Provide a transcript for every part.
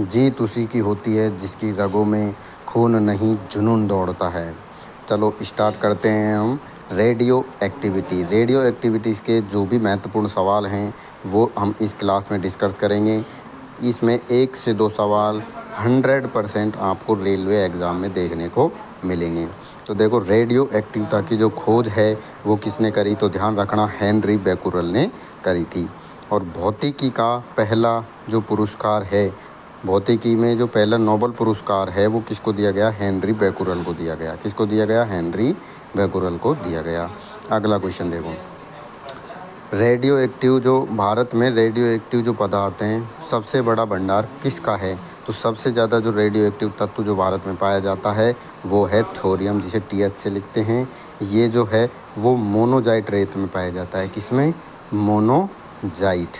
जीत उसी की होती है जिसकी रगों में खून नहीं जुनून दौड़ता है। चलो स्टार्ट करते हैं हम। रेडियो एक्टिविटीज़ के जो भी महत्वपूर्ण सवाल हैं वो हम इस क्लास में डिस्कस करेंगे। इसमें 1 से 2 सवाल 100% आपको रेलवे एग्ज़ाम में देखने को मिलेंगे। तो देखो, रेडियो एक्टिविटी की जो खोज है वो किसने करी, तो ध्यान रखना हेनरी बेकुरल ने करी थी। और भौतिकी का पहला जो पुरस्कार है, भौतिकी में जो पहला नोबेल पुरस्कार है वो किसको दिया गया, हेनरी बेकुरल को दिया गया। किसको दिया गया, हेनरी बेकुरल को दिया गया। अगला क्वेश्चन देखो, रेडियो एक्टिव जो भारत में रेडियो एक्टिव जो पदार्थ हैं सबसे बड़ा भंडार किसका है, तो सबसे ज़्यादा जो रेडियो एक्टिव तत्व जो भारत में पाया जाता है वो है थोरियम, जिसे TH से लिखते हैं। ये जो है वो मोनोजाइट रेत में पाया जाता है। किसमें, मोनोजाइट।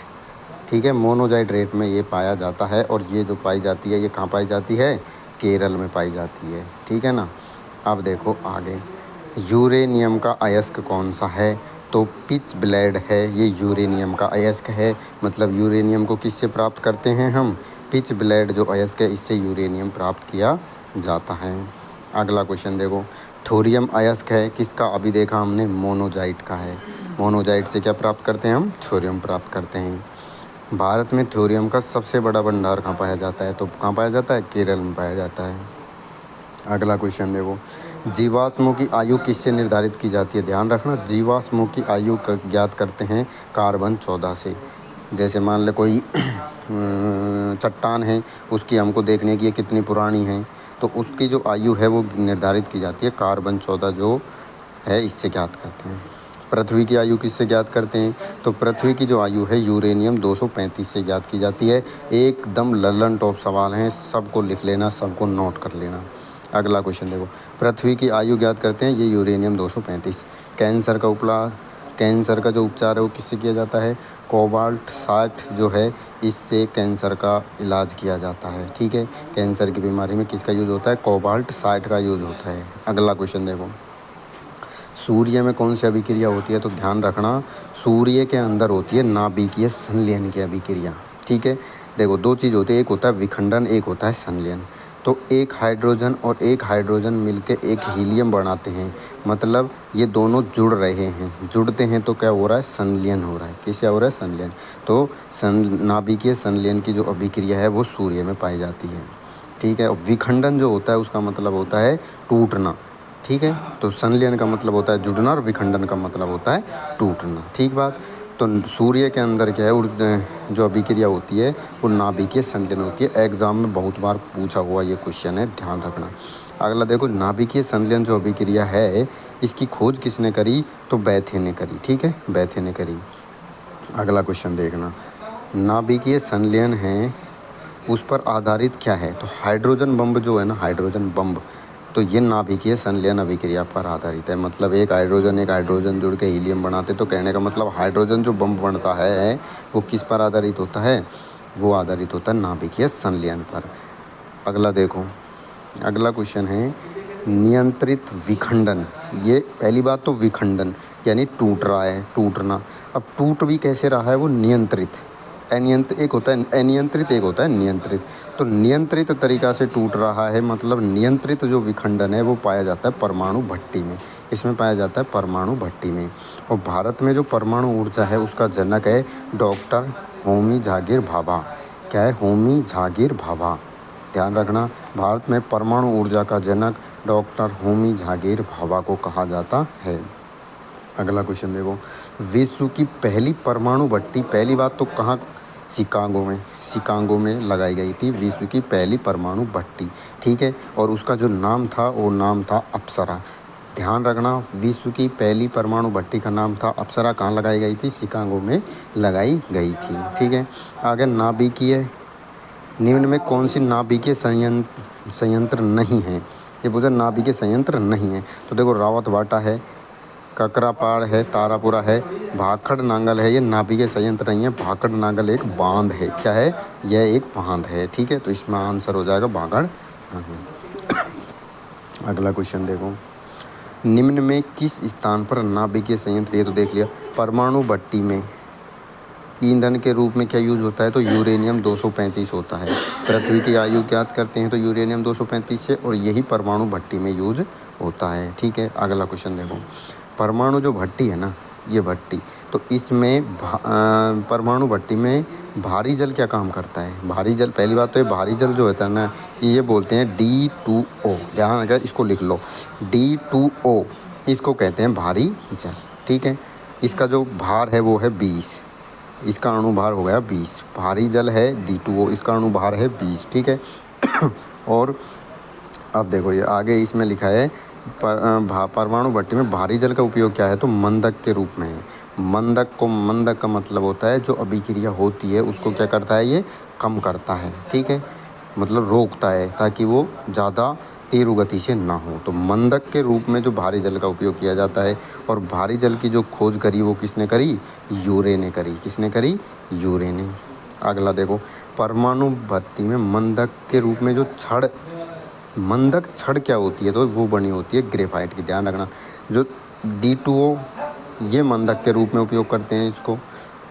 ठीक है, मोनोजाइट रेत में ये पाया जाता है। और ये जो पाई जाती है ये कहाँ पाई जाती है, केरल में पाई जाती है। ठीक है ना। अब देखो आगे, यूरेनियम का अयस्क कौन सा है, तो पिच ब्लेड है। ये यूरेनियम का अयस्क है। मतलब यूरेनियम को किससे प्राप्त करते हैं हम, पिच ब्लेड जो अयस्क है इससे यूरेनियम प्राप्त किया जाता है। अगला क्वेश्चन देखो, थोरियम अयस्क है किसका, अभी देखा हमने मोनोजाइट का है। मोनोजाइट से क्या प्राप्त करते हैं हम, थोरियम प्राप्त करते हैं। भारत में थोरियम का सबसे बड़ा भंडार कहाँ पाया जाता है, तो कहाँ पाया जाता है, केरल में पाया जाता है। अगला क्वेश्चन देखो, जीवाश्मों की आयु किससे निर्धारित की जाती है, ध्यान रखना, जीवाश्मों की आयु ज्ञात करते हैं कार्बन 14 से। जैसे मान ले कोई चट्टान है, उसकी हमको देखने की ये कितनी पुरानी है, तो उसकी जो आयु है वो निर्धारित की जाती है कार्बन 14 जो है इससे ज्ञात करते हैं। पृथ्वी की आयु किससे ज्ञात करते हैं, तो पृथ्वी की जो आयु है यूरेनियम 235 से ज्ञात की जाती है। एकदम लल्लन टॉप सवाल हैं, सबको लिख लेना, सबको नोट कर लेना। अगला क्वेश्चन देखो, पृथ्वी की आयु ज्ञात करते हैं ये यूरेनियम 235। कैंसर का जो उपचार है वो किससे किया जाता है, कोबाल्ट 60 जो है इससे कैंसर का इलाज किया जाता है। ठीक है, कैंसर की बीमारी में किसका यूज़ होता है, कोबाल्ट 60 का यूज़ होता है। अगला क्वेश्चन देखो, सूर्य में कौन सी अभिक्रिया होती है, तो ध्यान रखना, सूर्य के अंदर होती है नाभिकीय संलयन की अभिक्रिया। ठीक है, देखो दो चीज़ होती है, एक होता है विखंडन, एक होता है संलयन। तो एक हाइड्रोजन और एक हाइड्रोजन मिलकर एक हीलियम बनाते हैं, मतलब ये दोनों जुड़ रहे हैं, जुड़ते हैं तो क्या हो रहा है, संलयन हो रहा है। किससे हो रहा है, संलयन। तो नाभिकीय संलयन की जो अभिक्रिया है वो सूर्य में पाई जाती है। ठीक है, और विखंडन जो होता है उसका मतलब होता है टूटना। ठीक है, तो संलयन का मतलब होता है जुड़ना और विखंडन का मतलब होता है टूटना। ठीक बात। तो सूर्य के अंदर क्या है, जो अभिक्रिया होती है वो नाभिकीय संलयन होती है। एग्ज़ाम में बहुत बार पूछा हुआ ये क्वेश्चन है, ध्यान रखना। अगला देखो, नाभिकीय संलयन जो अभिक्रिया है इसकी खोज किसने करी, तो बैथे ने करी। ठीक है, बैथे ने करी। अगला क्वेश्चन देखना, नाभिकीय संलयन है उस पर आधारित क्या है, तो हाइड्रोजन बम जो है ना, हाइड्रोजन बम, तो ये नाभिकीय संलयन अभिक्रिया पर आधारित है। मतलब एक हाइड्रोजन जुड़ के हीलियम बनाते, तो कहने का मतलब हाइड्रोजन जो बम बनता है वो किस पर आधारित होता है, वो आधारित होता है नाभिकीय संलयन पर। अगला देखो, अगला क्वेश्चन है नियंत्रित विखंडन। ये पहली बात तो विखंडन यानी टूट रहा है, टूटना। अब टूट भी कैसे रहा है, वो नियंत्रित, अनियंत्रित एक होता है, अनियंत्रित एक होता है नियंत्रित। तो नियंत्रित तरीक़ा से टूट रहा है, मतलब नियंत्रित जो विखंडन है वो पाया जाता है परमाणु भट्टी में। इसमें पाया जाता है परमाणु भट्टी में। और भारत में जो परमाणु ऊर्जा है उसका जनक है डॉक्टर होमी झागिर भाभा। क्या है, होमी झागिर भाभा। ध्यान रखना, भारत में परमाणु ऊर्जा का जनक डॉक्टर होमी झागिर भाभा को कहा जाता है। अगला क्वेश्चन देखो, विश्व की पहली परमाणु भट्टी, पहली बात तो कहाँ, शिकागो में लगाई गई थी विश्व की पहली परमाणु भट्टी। ठीक है, और उसका जो नाम था वो नाम था अप्सरा। ध्यान रखना, विश्व की पहली परमाणु भट्टी का नाम था अप्सरा। कहाँ लगाई गई थी, शिकागो में लगाई गई थी। ठीक है, आगे नाभिकीय, निम्न में कौन सी नाभिकीय संयंत्र नहीं है, ये पूछा नाभिकीय संयंत्र नहीं है। तो देखो, रावत भाटा है, ककरापाड़ है, तारापुरा है, भाखड़ नांगल है, ये नाभिकीय संयंत्र नहीं है। भाखड़ नांगल एक बांध है। क्या है, यह एक बांध है। ठीक है, तो इसमें आंसर हो जाएगा भाखड़ नांगल। अगला क्वेश्चन देखो, निम्न में किस स्थान पर नाभिकीय संयंत्र, ये तो देख लिया, परमाणु भट्टी में ईंधन के रूप में क्या यूज होता है, तो यूरेनियम 235 होता है। पृथ्वी की आयु ज्ञात करते हैं तो यूरेनियम 235 से, और यही परमाणु भट्टी में यूज होता है। ठीक है, अगला क्वेश्चन देखो। परमाणु जो भट्टी है ना, ये भट्टी, तो इसमें परमाणु भट्टी में भारी जल क्या काम करता है। भारी जल, पहली बात तो ये भारी जल जो होता है ना, ये बोलते हैं D2O, ध्यान रखा, इसको लिख लो, D2O, इसको कहते हैं भारी जल। ठीक है, इसका जो भार है वो है 20, इसका अणुभार हो गया 20। भारी जल है D2O, इसका अणुभार है 20। ठीक है और अब देखो ये आगे इसमें लिखा है परमाणु भट्टी में भारी जल का उपयोग क्या है, तो मंदक के रूप में है। मंदक का मतलब होता है जो अभिक्रिया होती है उसको क्या करता है, ये कम करता है। ठीक है, मतलब रोकता है ताकि वो ज़्यादा तेज गति से ना हो। तो मंदक के रूप में जो भारी जल का उपयोग किया जाता है। और भारी जल की जो खोज करी वो किसने करी, यूरे ने करी। किसने करी, यूरे ने। अगला देखो, परमाणु भट्टी में मंदक के रूप में जो मंदक छड़ क्या होती है, तो वो बनी होती है ग्रेफाइट की। ध्यान रखना, जो D2O ये मंदक के रूप में उपयोग करते हैं इसको,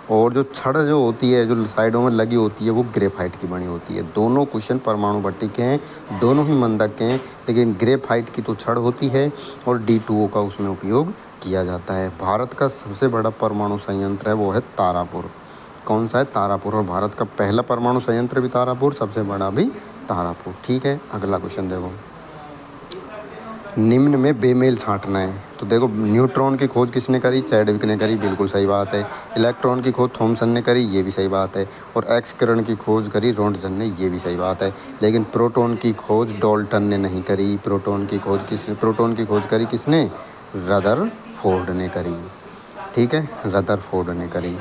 और जो छड़ जो होती है जो साइडों में लगी होती है वो ग्रेफाइट की बनी होती है। दोनों क्वेश्चन परमाणु भट्टी के हैं, दोनों ही मंदक के हैं, लेकिन ग्रेफाइट की तो छड़ होती है और D2O का उसमें उपयोग किया जाता है। भारत का सबसे बड़ा परमाणु संयंत्र है वो है तारापुर। कौन सा है, तारापुर। और भारत का पहला परमाणु संयंत्र भी तारापुर, सबसे बड़ा भी तारापुर। ठीक है, अगला क्वेश्चन देखो। निम्न में बेमेल छांटना है, तो देखो न्यूट्रॉन की खोज किसने करी, चैडविक ने करी, बिल्कुल सही बात है। इलेक्ट्रॉन की खोज थॉमसन ने करी, ये भी सही बात है। और एक्स किरण की खोज करी रोंटगन ने, ये भी सही बात है। लेकिन प्रोटॉन की खोज डाल्टन ने नहीं करी। प्रोटॉन की खोज करी किसने, रदरफोर्ड ने करी। ठीक है, रदरफोर्ड ने करी।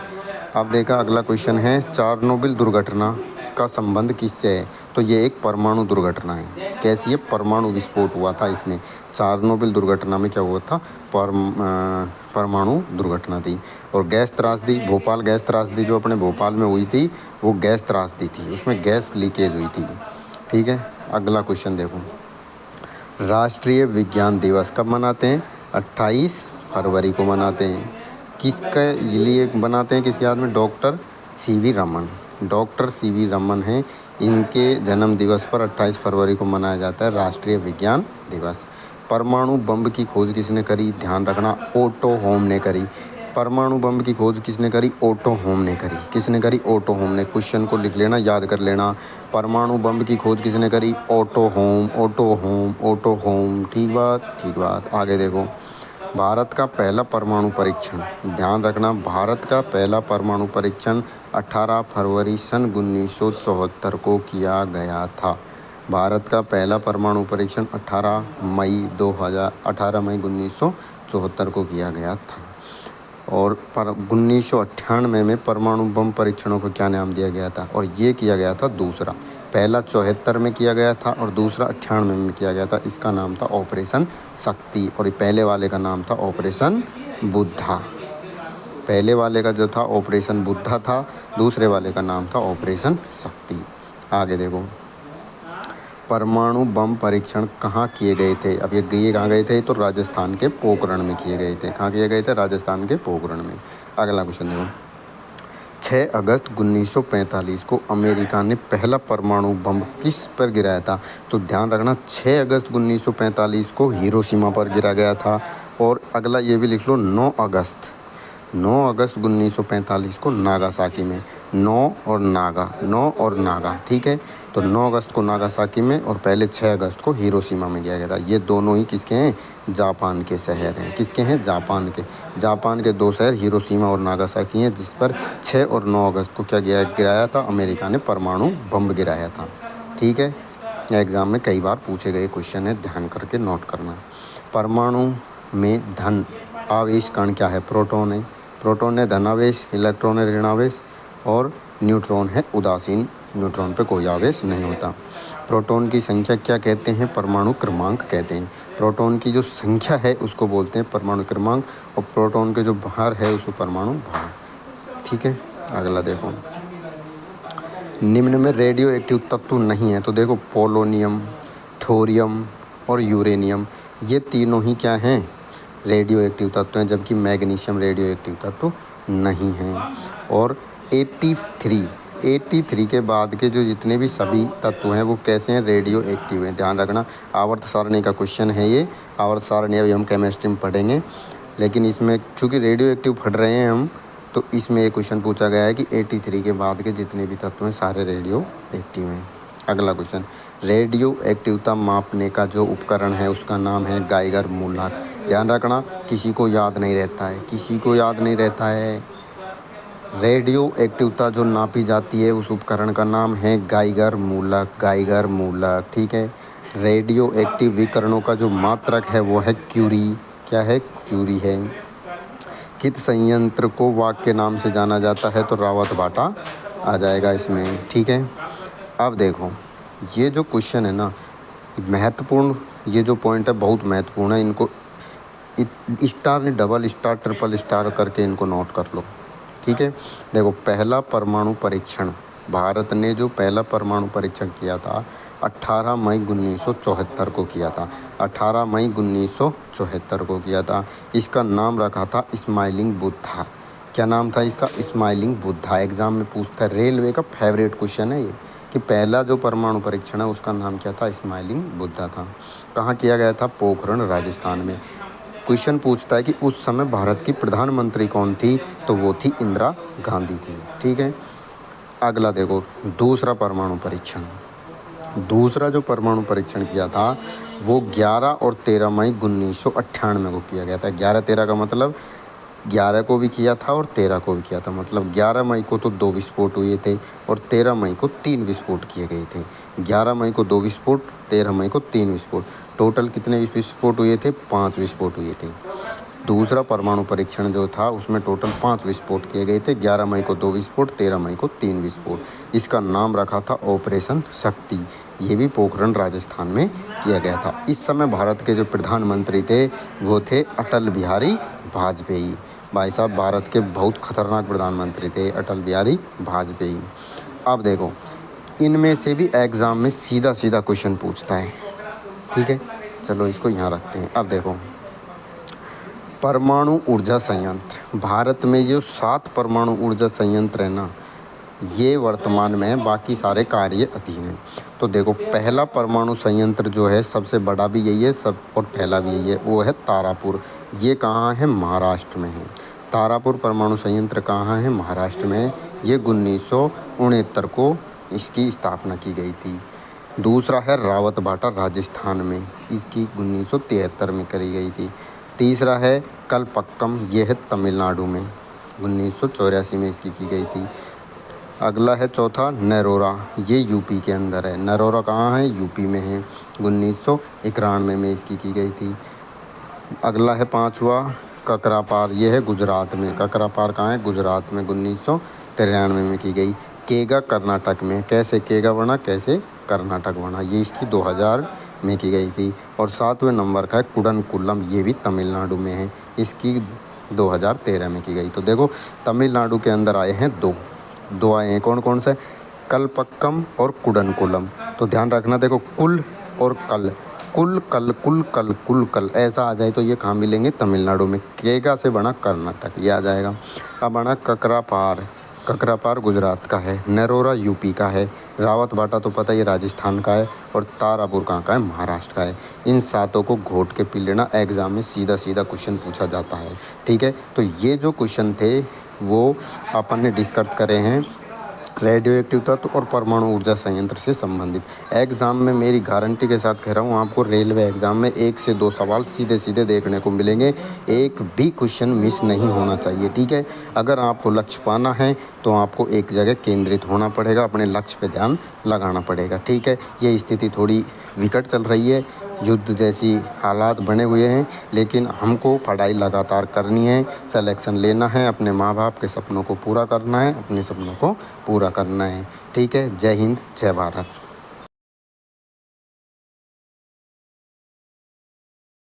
अब देखा अगला क्वेश्चन है, चारनोबिल दुर्घटना का संबंध किससे है, तो ये एक परमाणु दुर्घटना है। कैसी है, परमाणु विस्फोट हुआ था इसमें। चारनोबिल दुर्घटना में क्या हुआ था, परमाणु दुर्घटना थी। और गैस त्रासदी, भोपाल गैस त्रासदी जो अपने भोपाल में हुई थी वो गैस त्रासदी थी, उसमें गैस लीकेज हुई थी। ठीक है, अगला क्वेश्चन देखो। राष्ट्रीय विज्ञान दिवस कब मनाते हैं, 28 फरवरी को मनाते हैं। किसके लिए बनाते हैं, किसके याद में, doctor CV Raman. Doctor CV Raman हैं, इनके जन्म दिवस पर 28 फरवरी को मनाया जाता है राष्ट्रीय विज्ञान दिवस। परमाणु बम की खोज किसने करी, ध्यान रखना, ओटो होम ने करी। परमाणु बम की खोज किसने करी, ओटो होम ने करी। किसने करी, ओटो होम ने। क्वेश्चन को लिख लेना, याद कर लेना। परमाणु बम की खोज किसने करी, ओटो होम, ओटो होम, ओटो होम। ठीक बात, ठीक बात। आगे देखो, भारत का पहला परमाणु परीक्षण, ध्यान रखना, भारत का पहला परमाणु परीक्षण 18 फरवरी सन 1974 को किया गया था। भारत का पहला परमाणु परीक्षण 18 मई 1974 को किया गया था। और 1998 में परमाणु बम परीक्षणों को क्या नाम दिया गया था, और ये किया गया था दूसरा। पहला 74 में किया गया था और दूसरा 98 में किया गया था। इसका नाम था ऑपरेशन शक्ति, और पहले वाले का नाम था ऑपरेशन बुद्धा। पहले वाले का जो था ऑपरेशन बुद्धा था, दूसरे वाले का नाम था ऑपरेशन शक्ति। आगे देखो, परमाणु बम परीक्षण कहाँ किए गए थे, अब ये कहाँ गए थे, तो राजस्थान के पोखरण में किए गए थे। कहाँ किए गए थे, राजस्थान के पोखरण में। अगला क्वेश्चन देखो, 6 अगस्त 1945 को अमेरिका ने पहला परमाणु बम किस पर गिराया था, तो ध्यान रखना 6 अगस्त 1945 को हिरोशिमा पर गिरा गया था। और अगला ये भी लिख लो, 9 अगस्त 1945 को नागासाकी में। 9 और नागा, ठीक है। तो 9 अगस्त को नागासाकी में और पहले 6 अगस्त को हिरोशिमा में किया गया था। ये दोनों ही किसके हैं, जापान के शहर हैं। किसके हैं, जापान के 2 शहर हिरोशिमा और नागासाकी हैं, जिस पर 6 और 9 अगस्त को क्या गिराया था, अमेरिका ने परमाणु बम गिराया था। ठीक है, एग्ज़ाम में कई बार पूछे गए क्वेश्चन है, ध्यान करके नोट करना। परमाणु में धन आवेश कण क्या है, प्रोटॉन है। प्रोटॉन है धनावेश, इलेक्ट्रॉन है ऋणावेश, और न्यूट्रॉन है उदासीन। न्यूट्रॉन पे कोई आवेश नहीं होता। प्रोटॉन की संख्या क्या कहते हैं, परमाणु क्रमांक कहते हैं। प्रोटॉन की जो संख्या है उसको बोलते हैं परमाणु क्रमांक, और प्रोटॉन के जो भार है उसको परमाणु भार। ठीक है, अगला देखो, निम्न में रेडियो एक्टिव तत्व नहीं है, तो देखो पोलोनियम, थोरियम और यूरेनियम, ये तीनों ही क्या हैं, रेडियो एक्टिव तत्व हैं, जबकि मैग्नीशियम रेडियो एक्टिव तत्व नहीं हैं। और 83 के बाद के जो जितने भी सभी तत्व हैं वो कैसे हैं, रेडियो एक्टिव हैं। ध्यान रखना, आवर्त सारणी का क्वेश्चन है ये। आवर्त सारणी अभी हम केमिस्ट्री में पढ़ेंगे, लेकिन इसमें चूँकि रेडियो एक्टिव पढ़ रहे हैं हम, तो इसमें ये क्वेश्चन पूछा गया है कि 83 के बाद के जितने भी तत्व हैं सारे रेडियो एक्टिव हैं। अगला क्वेश्चन, रेडियो एक्टिवता मापने का जो उपकरण है उसका नाम है गाइगर मूलक। ध्यान रखना, किसी को याद नहीं रहता है। रेडियो एक्टिवता जो नापी जाती है उस उपकरण का नाम है गाइगर मूलक। ठीक है। रेडियो एक्टिव विकिरणों का जो मात्रक है वो है क्यूरी। क्या है? क्यूरी है। कित संयंत्र को वाग के नाम से जाना जाता है? तो रावत भाटा आ जाएगा इसमें। ठीक है। अब देखो, ये जो क्वेश्चन है ना, महत्वपूर्ण, ये जो पॉइंट है बहुत महत्वपूर्ण है। इनको स्टार नहीं, डबल स्टार, ट्रिपल स्टार करके इनको नोट कर लो। ठीक है। देखो, पहला परमाणु परीक्षण, भारत ने जो पहला परमाणु परीक्षण किया था 18 मई 1974 को किया था। 18 मई 1974 को किया था। इसका नाम रखा था स्माइलिंग बुद्धा। क्या नाम था इसका? स्माइलिंग बुद्धा। एग्जाम में पूछता है, रेलवे का फेवरेट क्वेश्चन है ये, कि पहला जो परमाणु परीक्षण है उसका नाम क्या था? स्माइलिंग बुद्धा था। कहाँ किया गया था? पोखरण, राजस्थान में। क्वेश्चन पूछता है कि उस समय भारत की प्रधानमंत्री कौन थी? तो वो थी इंदिरा गांधी थी। ठीक है। अगला देखो, दूसरा परमाणु परीक्षण। दूसरा जो परमाणु परीक्षण किया था वो 11 और 13 मई 1998 को किया गया था। 11-13 का मतलब 11 को भी किया था और 13 को भी किया था। मतलब 11 मई को तो 2 विस्फोट हुए थे और 13 मई को 3 विस्फोट किए गए थे। 11 मई को 2 विस्फोट, 13 मई को 3 विस्फोट। टोटल कितने विस्फोट हुए थे? 5 विस्फोट हुए थे। दूसरा परमाणु परीक्षण जो था उसमें टोटल 5 विस्फोट किए गए थे। 11 मई को 2 विस्फोट, 13 मई को 3 विस्फोट। इसका नाम रखा था ऑपरेशन शक्ति। ये भी पोखरण, राजस्थान में किया गया था। इस समय भारत के जो प्रधानमंत्री थे वो थे अटल बिहारी वाजपेयी। भाई साहब, भारत के बहुत खतरनाक प्रधानमंत्री थे अटल बिहारी वाजपेयी। अब देखो, इनमें से भी एग्ज़ाम में सीधा सीधा क्वेश्चन पूछता है। ठीक है, चलो इसको यहाँ रखते हैं। अब देखो, परमाणु ऊर्जा संयंत्र। भारत में जो 7 परमाणु ऊर्जा संयंत्र है ना, ये वर्तमान में बाकी सारे कार्य अधीन हैं। तो देखो, पहला परमाणु संयंत्र जो है सबसे बड़ा भी यही है, सब और पहला भी यही है, वो है तारापुर। ये कहाँ है? महाराष्ट्र में है। तारापुर परमाणु संयंत्र कहाँ है? महाराष्ट्र में है। ये 1969 को इसकी स्थापना की गई थी। दूसरा है रावत भाटा, राजस्थान में। इसकी 1973 में करी गई थी। तीसरा है कलपक्कम, ये है तमिलनाडु में। 1984 में इसकी की गई थी। अगला है चौथा नरोरा, ये यूपी के अंदर है। नरोरा कहाँ है? यूपी में है। 1991 में इसकी की गई थी। अगला है पांचवा ककरापार, ये है गुजरात में। ककरापार कहाँ है? गुजरात में। 1993 में की गई। केगा कर्नाटक में। कैसे केगा बना, कैसे कर्नाटक बना, ये इसकी 2000 में की गई थी। और 7वें नंबर का है कुडनकुलम, ये भी तमिलनाडु में है। इसकी 2013 में की गई। तो देखो, तमिलनाडु के अंदर आए हैं दो आए हैं। कौन कौन से? कलपक्कम और कुडनकुलम। तो ध्यान रखना, देखो, कुल और कल, कुल कल, कुल कल, कुल कल, ऐसा आ जाए तो ये कहाँ मिलेंगे? तमिलनाडु में। केगा से बना कर्नाटक, ये आ जाएगा। अब बना ककरापार। ककरापार गुजरात का है। नरोरा यूपी का है। रावत भाटा तो पता ही राजस्थान का है। और तारापुर कहाँ का है? महाराष्ट्र का है। इन 7 को घोट के पी लेना, एग्जाम में सीधा सीधा क्वेश्चन पूछा जाता है। ठीक है। तो ये जो क्वेश्चन थे वो अपन ने डिस्कस करे हैं रेडियो एक्टिव तत्व और परमाणु ऊर्जा संयंत्र से संबंधित। एग्ज़ाम में मेरी गारंटी के साथ कह रहा हूँ, आपको रेलवे एग्ज़ाम में 1 से 2 सवाल सीधे सीधे देखने को मिलेंगे। एक भी क्वेश्चन मिस नहीं होना चाहिए। ठीक है। अगर आपको लक्ष्य पाना है तो आपको एक जगह केंद्रित होना पड़ेगा, अपने लक्ष्य पे ध्यान लगाना पड़ेगा। ठीक है। ये स्थिति थोड़ी विकट चल रही है, युद्ध जैसी हालात बने हुए हैं, लेकिन हमको पढ़ाई लगातार करनी है, सिलेक्शन लेना है, अपने माँ बाप के सपनों को पूरा करना है, अपने सपनों को पूरा करना है। ठीक है। जय हिंद, जय भारत।